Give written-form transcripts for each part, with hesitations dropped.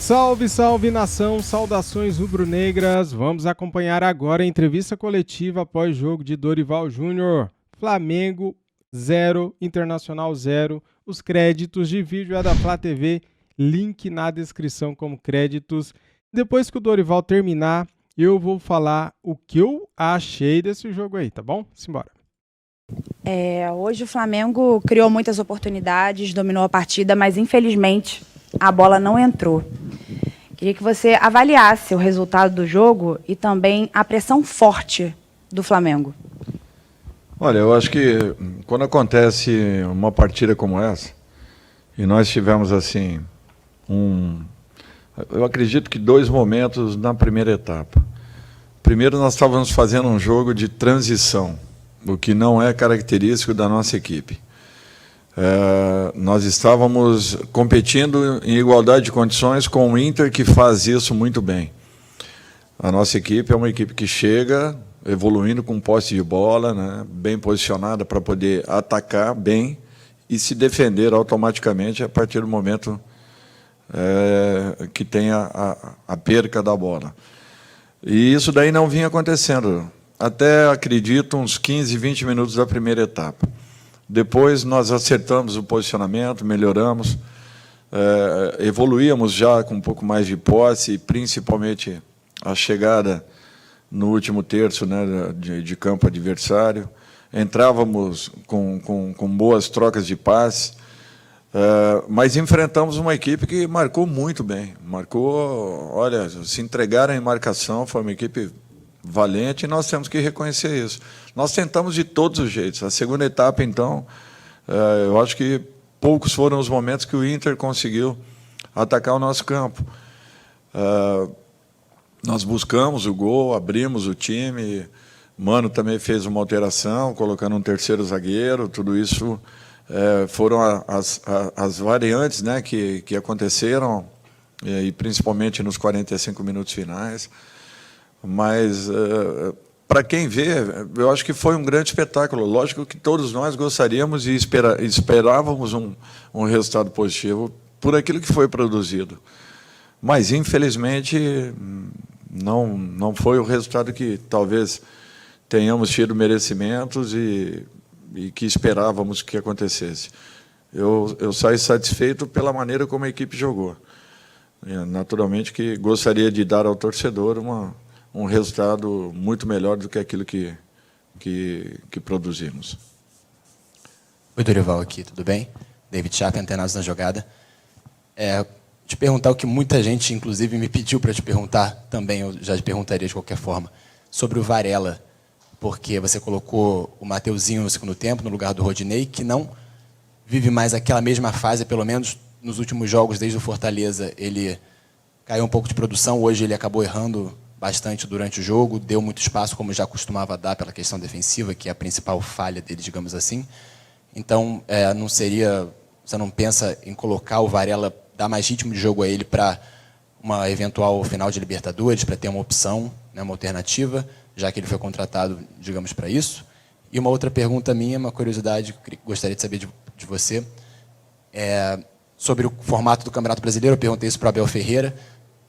Salve, salve nação, saudações rubro-negras. Vamos acompanhar agora a entrevista coletiva após jogo de Dorival Júnior. Flamengo 0, Internacional 0. Os créditos de vídeo é da Flá TV, link na descrição como créditos. Depois que o Dorival terminar, eu vou falar o que eu achei desse jogo aí, tá bom? Simbora. Hoje o Flamengo criou muitas oportunidades, dominou a partida, mas infelizmente a bola não entrou. Queria que você avaliasse o resultado do jogo e também a pressão forte do Flamengo. Olha, eu acho que quando acontece uma partida como essa, e nós tivemos assim, eu acredito que 2 momentos na primeira etapa. Primeiro, nós estávamos fazendo um jogo de transição, o que não é característico da nossa equipe. Nós estávamos competindo em igualdade de condições com o Inter, que faz isso muito bem. A nossa equipe é uma equipe que chega evoluindo com posse de bola, né, bem posicionada para poder atacar bem e se defender automaticamente a partir do momento que tem a perca da bola. E isso daí não vinha acontecendo, até, acredito, uns 15, 20 minutos da primeira etapa. Depois nós acertamos o posicionamento, melhoramos, evoluíamos já com um pouco mais de posse, principalmente a chegada no último terço, né, de campo adversário. Entrávamos com boas trocas de passe, mas enfrentamos uma equipe que marcou muito bem. Marcou, olha, se entregaram em marcação, foi uma equipe valente, e nós temos que reconhecer isso. Nós tentamos de todos os jeitos. A segunda etapa, então, eu acho que poucos foram os momentos que o Inter conseguiu atacar o nosso campo. Nós buscamos o gol, abrimos o time, Mano também fez uma alteração, colocando um terceiro zagueiro, tudo isso foram as variantes, né, que aconteceram, e principalmente nos 45 minutos finais. Mas, para quem vê, eu acho que foi um grande espetáculo. Lógico que todos nós gostaríamos e esperávamos um resultado positivo por aquilo que foi produzido. Mas, infelizmente, não foi o resultado que talvez tenhamos tido merecimentos e que esperávamos que acontecesse. Eu saí satisfeito pela maneira como a equipe jogou. Naturalmente que gostaria de dar ao torcedor um resultado muito melhor do que aquilo que produzimos. Oi, Dorival, aqui, tudo bem? David Chapin, Antenados na Jogada. Te perguntar o que muita gente, inclusive, me pediu para te perguntar, também eu já te perguntaria de qualquer forma, sobre o Varela, porque você colocou o Mateuzinho no segundo tempo, no lugar do Rodinei, que não vive mais aquela mesma fase, pelo menos nos últimos jogos, desde o Fortaleza, ele caiu um pouco de produção, hoje ele acabou errando bastante durante o jogo, deu muito espaço, como já costumava dar pela questão defensiva, que é a principal falha dele, digamos assim. Então, você não pensa em colocar o Varela, dar mais ritmo de jogo a ele para uma eventual final de Libertadores, para ter uma opção, né, uma alternativa, já que ele foi contratado, digamos, para isso? E uma outra pergunta minha, uma curiosidade que eu gostaria de saber de você, sobre o formato do Campeonato Brasileiro. Eu perguntei isso para o Abel Ferreira.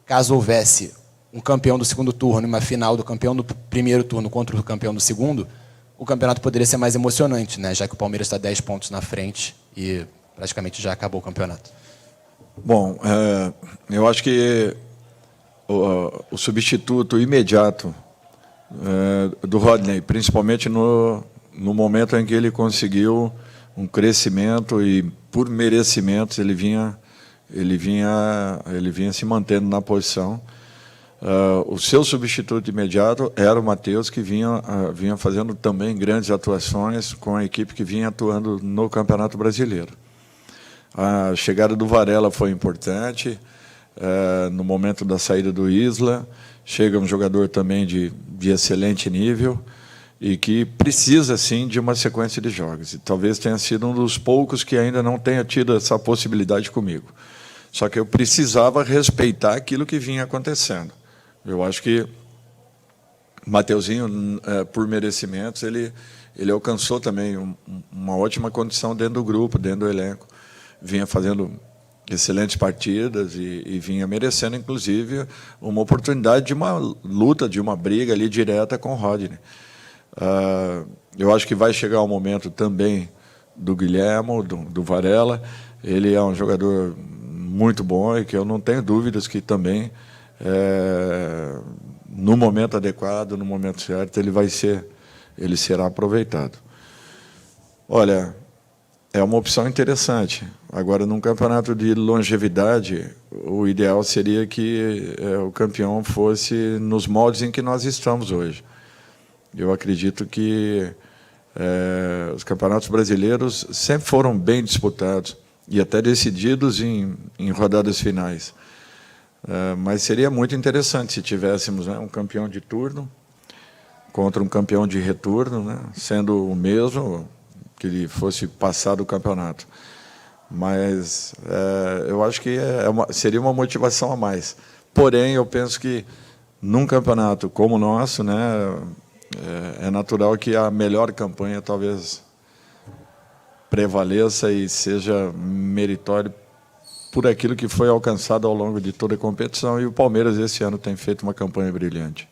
Caso houvesse um campeão do segundo turno e uma final do campeão do primeiro turno contra o campeão do segundo, o campeonato poderia ser mais emocionante, né? Já que o Palmeiras está 10 pontos na frente e praticamente já acabou o campeonato. Bom, eu acho que o substituto imediato do Rodinei, principalmente no momento em que ele conseguiu um crescimento e, por merecimentos, ele vinha se mantendo na posição. O seu substituto imediato era o Matheus, que vinha fazendo também grandes atuações com a equipe que vinha atuando no Campeonato Brasileiro. A chegada do Varela foi importante, no momento da saída do Isla. Chega um jogador também de excelente nível e que precisa, sim, de uma sequência de jogos. E talvez tenha sido um dos poucos que ainda não tenha tido essa possibilidade comigo. Só que eu precisava respeitar aquilo que vinha acontecendo. Eu acho que o Mateuzinho, por merecimentos, ele alcançou também uma ótima condição dentro do grupo, dentro do elenco. Vinha fazendo excelentes partidas e vinha merecendo, inclusive, uma oportunidade de uma luta, de uma briga ali direta com o Rodney. Eu acho que vai chegar o momento também do Guilherme, do Varela. Ele é um jogador muito bom e que eu não tenho dúvidas que também, no momento adequado, no momento certo, ele será aproveitado. Olha, é uma opção interessante. Agora, num campeonato de longevidade, o ideal seria que o campeão fosse nos moldes em que nós estamos hoje. Eu acredito que os campeonatos brasileiros sempre foram bem disputados e até decididos em rodadas finais. Mas seria muito interessante se tivéssemos, né, um campeão de turno contra um campeão de retorno, né, sendo o mesmo, que ele fosse passar do campeonato. Mas eu acho que seria uma motivação a mais. Porém, eu penso que num campeonato como o nosso, né, é natural que a melhor campanha talvez prevaleça e seja meritório por aquilo que foi alcançado ao longo de toda a competição, e o Palmeiras esse ano tem feito uma campanha brilhante.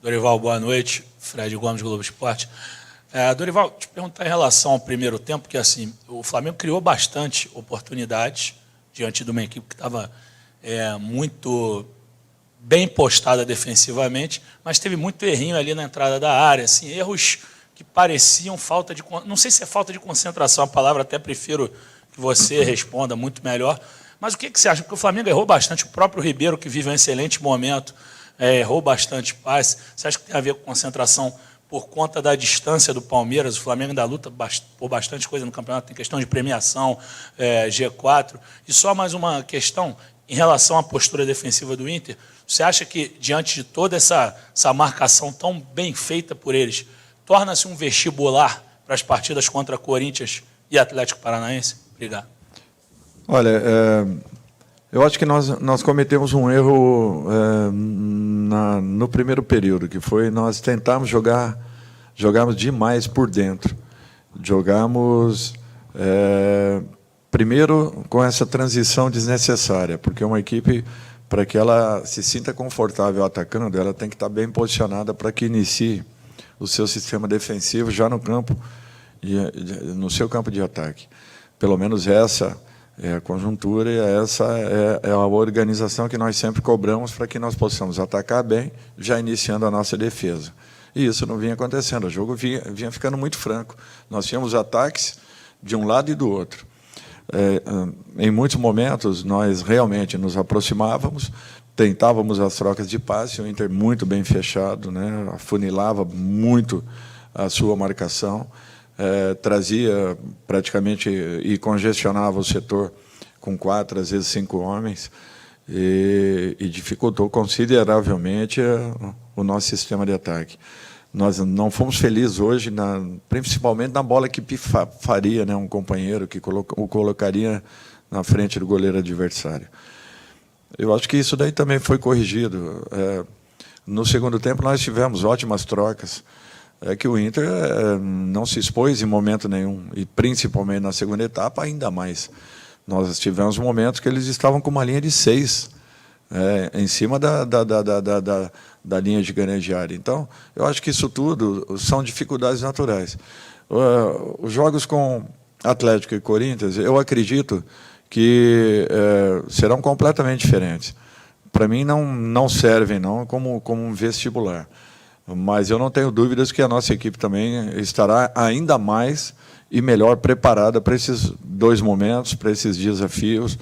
Dorival, boa noite. Fred Gomes, Globo Esporte. Dorival, te perguntar em relação ao primeiro tempo, que assim, o Flamengo criou bastante oportunidades diante de uma equipe que estava muito bem postada defensivamente, mas teve muito errinho ali na entrada da área, assim, erros que pareciam falta de... Não sei se é falta de concentração, a palavra até prefiro que você responda muito melhor, mas o que você acha? Porque o Flamengo errou bastante, o próprio Ribeiro, que vive um excelente momento, errou bastante passe. Você acha que tem a ver com concentração por conta da distância do Palmeiras? O Flamengo ainda luta por bastante coisa no campeonato, tem questão de premiação, G4. E só mais uma questão, em relação à postura defensiva do Inter, você acha que, diante de toda essa marcação tão bem feita por eles, torna-se um vestibular para as partidas contra Corinthians e Atlético Paranaense? Obrigado. Olha, eu acho que nós cometemos um erro no primeiro período, que foi nós tentarmos jogarmos demais por dentro. Jogamos, primeiro, com essa transição desnecessária, porque uma equipe, para que ela se sinta confortável atacando, ela tem que estar bem posicionada para que inicie o seu sistema defensivo já no campo, no seu campo de ataque. Pelo menos essa é a conjuntura e essa é a organização que nós sempre cobramos para que nós possamos atacar bem, já iniciando a nossa defesa. E isso não vinha acontecendo, o jogo vinha ficando muito franco. Nós tínhamos ataques de um lado e do outro. Em muitos momentos, nós realmente nos aproximávamos, tentávamos as trocas de passe, o Inter muito bem fechado, né, afunilava muito a sua marcação, trazia praticamente e congestionava o setor com 4, às vezes 5 homens, e dificultou consideravelmente o nosso sistema de ataque. Nós não fomos felizes hoje, principalmente na bola que pifaria, né, um companheiro que o colocaria na frente do goleiro adversário. Eu acho que isso daí também foi corrigido. No segundo tempo, nós tivemos ótimas trocas. Que o Inter não se expôs em momento nenhum, e principalmente na segunda etapa, ainda mais. Nós tivemos momentos que eles estavam com uma linha de 6, em cima da linha de grande área. Então, eu acho que isso tudo são dificuldades naturais. Os jogos com Atlético e Corinthians, eu acredito que serão completamente diferentes. Para mim, não servem não como um vestibular. Mas eu não tenho dúvidas que a nossa equipe também estará ainda mais e melhor preparada para esses dois momentos, para esses desafios,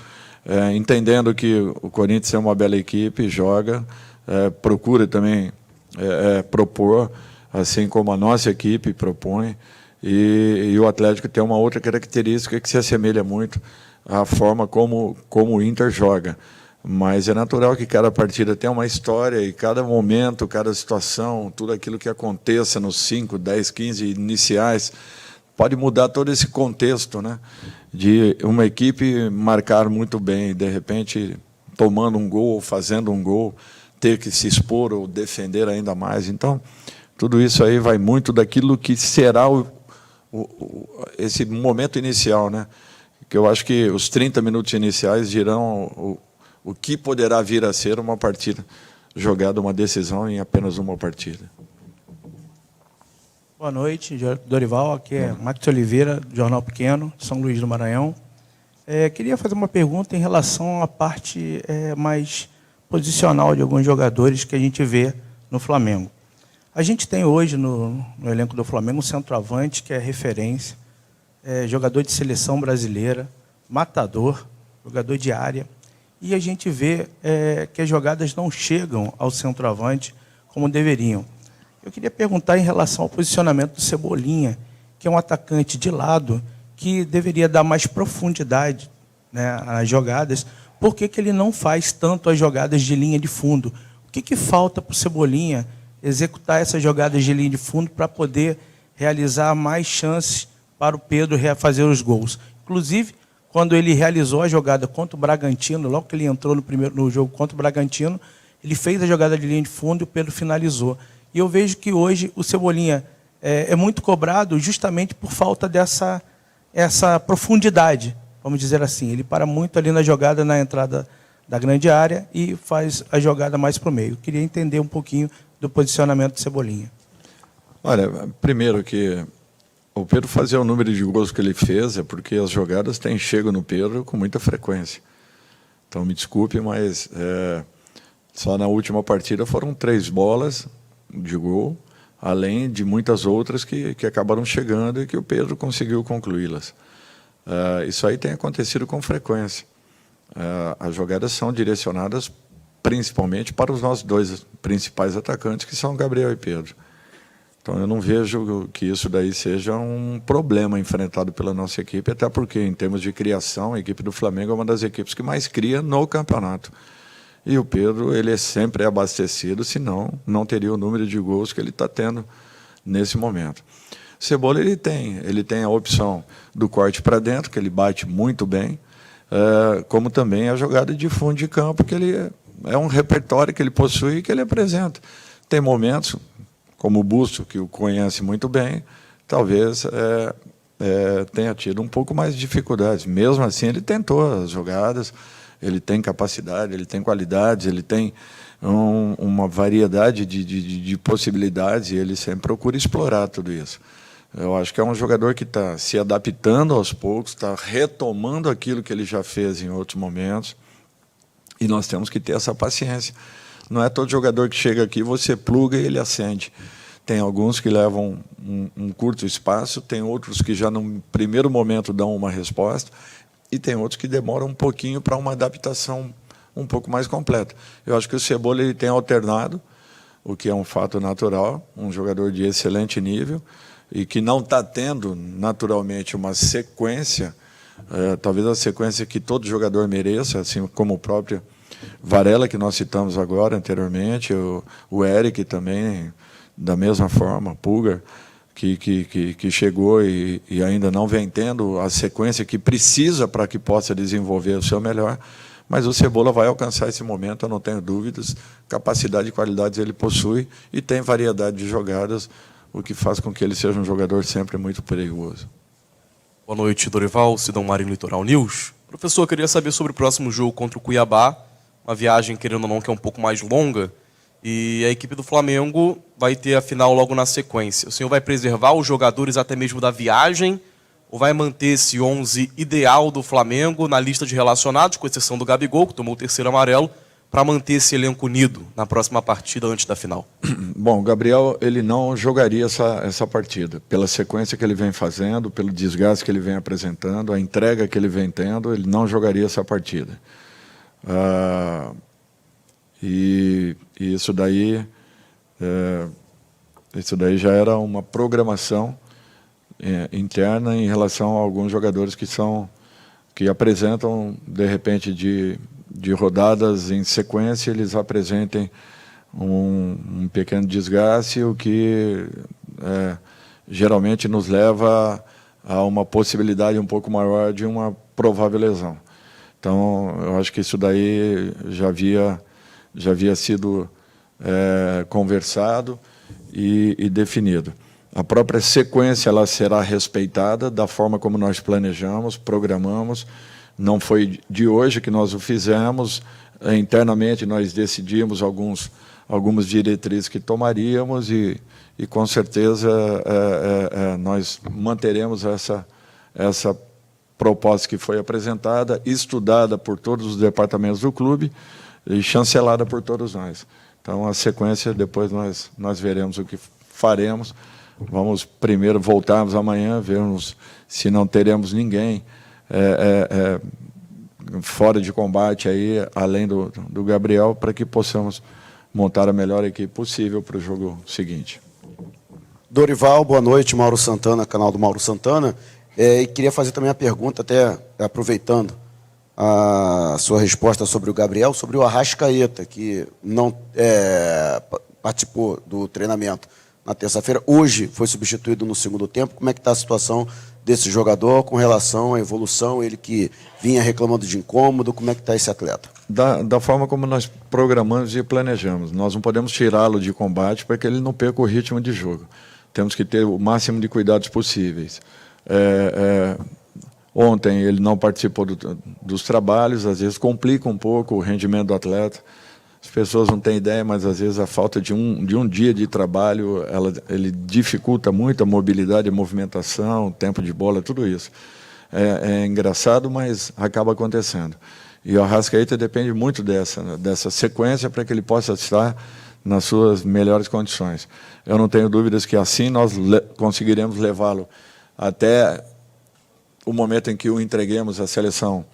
entendendo que o Corinthians é uma bela equipe, joga, procura também propor, assim como a nossa equipe propõe, e o Atlético tem uma outra característica que se assemelha muito à forma como o Inter joga. Mas é natural que cada partida tenha uma história e cada momento, cada situação, tudo aquilo que aconteça nos 5, 10, 15 iniciais, pode mudar todo esse contexto, né? De uma equipe marcar muito bem, de repente, tomando um gol, fazendo um gol, ter que se expor ou defender ainda mais. Então, tudo isso aí vai muito daquilo que será esse momento inicial, né? que eu acho que os 30 minutos iniciais dirão o que poderá vir a ser uma partida jogada, uma decisão em apenas uma partida. Boa noite, Dorival. Aqui é Max Oliveira, Jornal Pequeno, São Luís do Maranhão. Queria fazer uma pergunta em relação à parte mais posicional de alguns jogadores que a gente vê no Flamengo. A gente tem hoje no elenco do Flamengo um centroavante que é referência, jogador de seleção brasileira, matador, jogador de área. E a gente vê que as jogadas não chegam ao centroavante como deveriam. Eu queria perguntar em relação ao posicionamento do Cebolinha, que é um atacante de lado que deveria dar mais profundidade, né, às jogadas. Por que ele não faz tanto as jogadas de linha de fundo? O que falta para o Cebolinha executar essas jogadas de linha de fundo para poder realizar mais chances para o Pedro fazer os gols? Inclusive, quando ele realizou a jogada contra o Bragantino, logo que ele entrou no jogo contra o Bragantino, ele fez a jogada de linha de fundo e o Pedro finalizou. E eu vejo que hoje o Cebolinha é muito cobrado justamente por falta essa profundidade, vamos dizer assim. Ele para muito ali na jogada, na entrada da grande área e faz a jogada mais para o meio. Eu queria entender um pouquinho do posicionamento do Cebolinha. Olha, primeiro que o Pedro fazer o número de gols que ele fez é porque as jogadas têm chego no Pedro com muita frequência. Então, me desculpe, mas só na última partida foram 3 bolas de gol, além de muitas outras que acabaram chegando e que o Pedro conseguiu concluí-las. Isso aí tem acontecido com frequência. As jogadas são direcionadas principalmente para os nossos 2 principais atacantes, que são Gabriel e Pedro. Então, eu não vejo que isso daí seja um problema enfrentado pela nossa equipe, até porque, em termos de criação, a equipe do Flamengo é uma das equipes que mais cria no campeonato. E o Pedro, ele sempre é abastecido, senão não teria o número de gols que ele está tendo nesse momento. Cebola, ele tem a opção do corte para dentro, que ele bate muito bem, como também a jogada de fundo de campo, que ele é um repertório que ele possui e que ele apresenta. Tem momentos, como o Busto, que o conhece muito bem, talvez tenha tido um pouco mais de dificuldades. Mesmo assim, ele tentou as jogadas, ele tem capacidade, ele tem qualidades, ele tem uma variedade de possibilidades e ele sempre procura explorar tudo isso. Eu acho que é um jogador que está se adaptando aos poucos, está retomando aquilo que ele já fez em outros momentos e nós temos que ter essa paciência. Não é todo jogador que chega aqui, você pluga e ele acende. Tem alguns que levam um curto espaço, tem outros que já no primeiro momento dão uma resposta, e tem outros que demoram um pouquinho para uma adaptação um pouco mais completa. Eu acho que o Cebola ele tem alternado, o que é um fato natural, um jogador de excelente nível, e que não está tendo, naturalmente, uma sequência, talvez a sequência que todo jogador mereça, assim como o próprio Varela, que nós citamos agora anteriormente, o Eric também, da mesma forma, Pulgar, que chegou e ainda não vem tendo a sequência que precisa para que possa desenvolver o seu melhor, mas o Cebola vai alcançar esse momento, eu não tenho dúvidas, capacidade e qualidades ele possui e tem variedade de jogadas, o que faz com que ele seja um jogador sempre muito perigoso. Boa noite, Dorival, Sidão Marinho, Litoral News. Professor, eu queria saber sobre o próximo jogo contra o Cuiabá, uma viagem, querendo ou não, que é um pouco mais longa, e a equipe do Flamengo vai ter a final logo na sequência. O senhor vai preservar os jogadores até mesmo da viagem ou vai manter esse 11 ideal do Flamengo na lista de relacionados, com exceção do Gabigol, que tomou o 3º amarelo, para manter esse elenco unido na próxima partida antes da final? Bom, o Gabriel ele não jogaria essa partida. Pela sequência que ele vem fazendo, pelo desgaste que ele vem apresentando, a entrega que ele vem tendo, ele não jogaria essa partida. E isso daí já era uma programação interna em relação a alguns jogadores que apresentam, de repente, de rodadas em sequência, eles apresentem um pequeno desgaste, o que geralmente nos leva a uma possibilidade um pouco maior de uma provável lesão. Então, eu acho que isso daí já havia sido conversado e definido. a própria sequência ela será respeitada da forma como nós planejamos, programamos. Não foi de hoje que nós o fizemos. Internamente nós decidimos algumas diretrizes que tomaríamos e com certeza nós manteremos essa proposta que foi apresentada, estudada por todos os departamentos do clube e chancelada por todos nós. Então, a sequência, depois nós veremos o que faremos. Vamos primeiro voltarmos amanhã, vermos se não teremos ninguém fora de combate, aí, além do Gabriel, para que possamos montar a melhor equipe possível para o jogo seguinte. Dorival, boa noite. Mauro Santana, canal do Mauro Santana. E queria fazer também a pergunta, até aproveitando a sua resposta sobre o Gabriel, sobre o Arrascaeta, que não participou do treinamento na terça-feira. Hoje foi substituído no segundo tempo. Como é que está a situação desse jogador com relação à evolução? Ele que vinha reclamando de incômodo, como é que está esse atleta? Da forma como nós programamos e planejamos. Nós não podemos tirá-lo de combate para que ele não perca o ritmo de jogo. Temos que ter o máximo de cuidados possíveis. Ontem ele não participou dos trabalhos, às vezes complica um pouco o rendimento do atleta. As pessoas não têm ideia, mas às vezes a falta de um dia de trabalho, ele dificulta muito a mobilidade, a movimentação, o tempo de bola, tudo isso. É engraçado, mas acaba acontecendo. E o Arrascaeta depende muito dessa sequência para que ele possa estar nas suas melhores condições. Eu não tenho dúvidas que assim nós conseguiremos levá-lo até o momento em que o entreguemos à seleção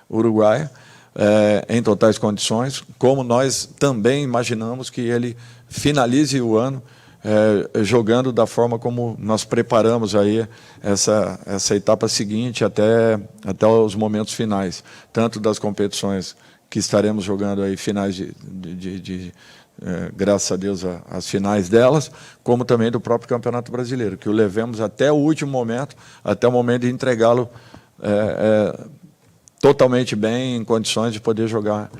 uruguaia, em totais condições, como nós também imaginamos que ele finalize o ano jogando da forma como nós preparamos aí essa etapa seguinte até os momentos finais, tanto das competições que estaremos jogando aí, finais graças a Deus, as finais delas, como também do próprio Campeonato Brasileiro, que o levemos até o último momento, até o momento de entregá-lo totalmente bem, em condições de poder jogar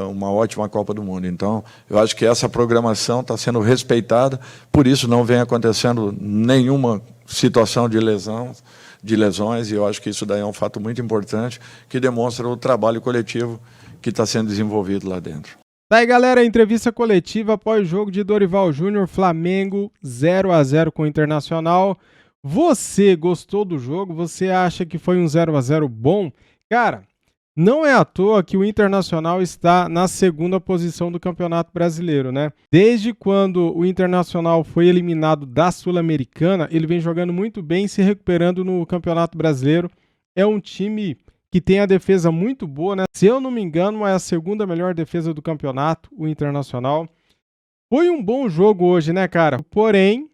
uma ótima Copa do Mundo. Então, eu acho que essa programação está sendo respeitada, por isso não vem acontecendo nenhuma situação de lesões, e eu acho que isso daí é um fato muito importante, que demonstra o trabalho coletivo que está sendo desenvolvido lá dentro. Daí, galera, entrevista coletiva após o jogo de Dorival Júnior, Flamengo 0-0 com o Internacional. Você gostou do jogo? Você acha que foi um 0-0 bom? Cara, não é à toa que o Internacional está na segunda posição do Campeonato Brasileiro, né? Desde quando o Internacional foi eliminado da Sul-Americana, ele vem jogando muito bem, se recuperando no Campeonato Brasileiro. É um time que tem a defesa muito boa, né? Se eu não me engano, é a segunda melhor defesa do campeonato, o Internacional. Foi um bom jogo hoje, né, cara? Porém,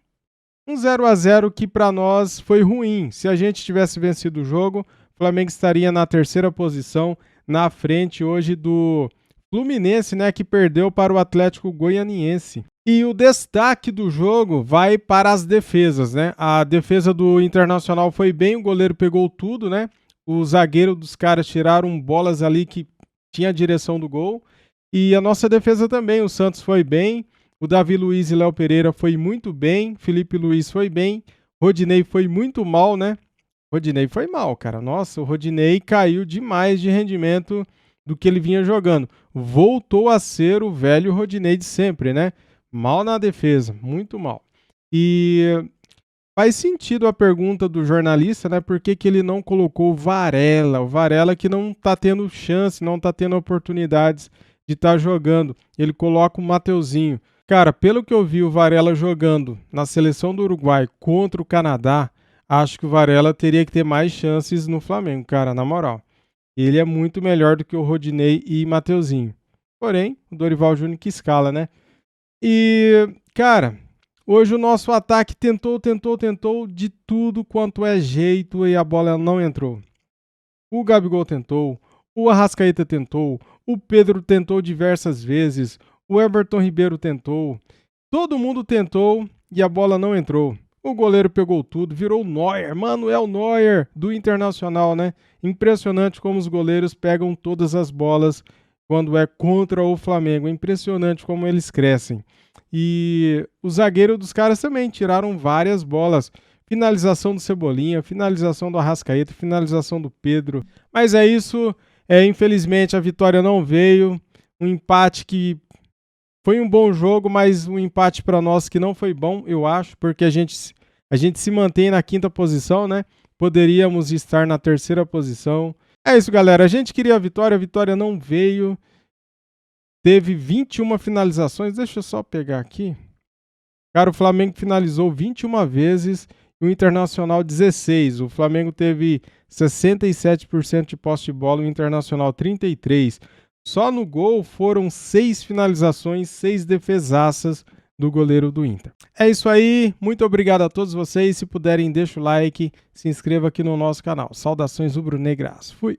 um 0-0 que para nós foi ruim. Se a gente tivesse vencido o jogo, o Flamengo estaria na terceira posição, na frente hoje do Fluminense, né, que perdeu para o Atlético Goianiense. E o destaque do jogo vai para as defesas, né? A defesa do Internacional foi bem, o goleiro pegou tudo, né? O zagueiro dos caras tiraram bolas ali que tinha a direção do gol. E a nossa defesa também, o Santos foi bem, o Davi Luiz e Léo Pereira foi muito bem, Felipe Luiz foi bem, Rodinei foi muito mal, né? Rodinei foi mal, cara. Nossa, o Rodinei caiu demais de rendimento do que ele vinha jogando. Voltou a ser o velho Rodinei de sempre, né? Mal na defesa, muito mal. E faz sentido a pergunta do jornalista, né? Por que ele não colocou o Varela? O Varela que não tá tendo chance, não tá tendo oportunidades de estar jogando. Ele coloca o Mateuzinho. Cara, pelo que eu vi o Varela jogando na seleção do Uruguai contra o Canadá, acho que o Varela teria que ter mais chances no Flamengo, cara, na moral. Ele é muito melhor do que o Rodinei e Mateuzinho. Porém, o Dorival Júnior que escala, né? E, cara, hoje o nosso ataque tentou de tudo quanto é jeito e a bola não entrou. O Gabigol tentou, o Arrascaeta tentou, o Pedro tentou diversas vezes, o Everton Ribeiro tentou, todo mundo tentou e a bola não entrou. O goleiro pegou tudo, virou o Neuer, Manuel Neuer do Internacional, né? Impressionante como os goleiros pegam todas as bolas quando é contra o Flamengo. É impressionante como eles crescem. E o zagueiro dos caras também tiraram várias bolas. Finalização do Cebolinha, finalização do Arrascaeta, finalização do Pedro. Mas é isso. Infelizmente a vitória não veio. Um empate que foi um bom jogo, mas um empate para nós que não foi bom, eu acho, porque a gente se mantém na 5ª posição, né? Poderíamos estar na 3ª posição. É isso, galera. A gente queria a vitória não veio. Teve 21 finalizações. Deixa eu só pegar aqui. Cara, o Flamengo finalizou 21 vezes e o Internacional 16. O Flamengo teve 67% de posse de bola, o Internacional 33%. Só no gol foram 6 finalizações, 6 defesaças do goleiro do Inter. É isso aí, muito obrigado a todos vocês. Se puderem, deixa o like, se inscreva aqui no nosso canal. Saudações rubro-negras. Fui!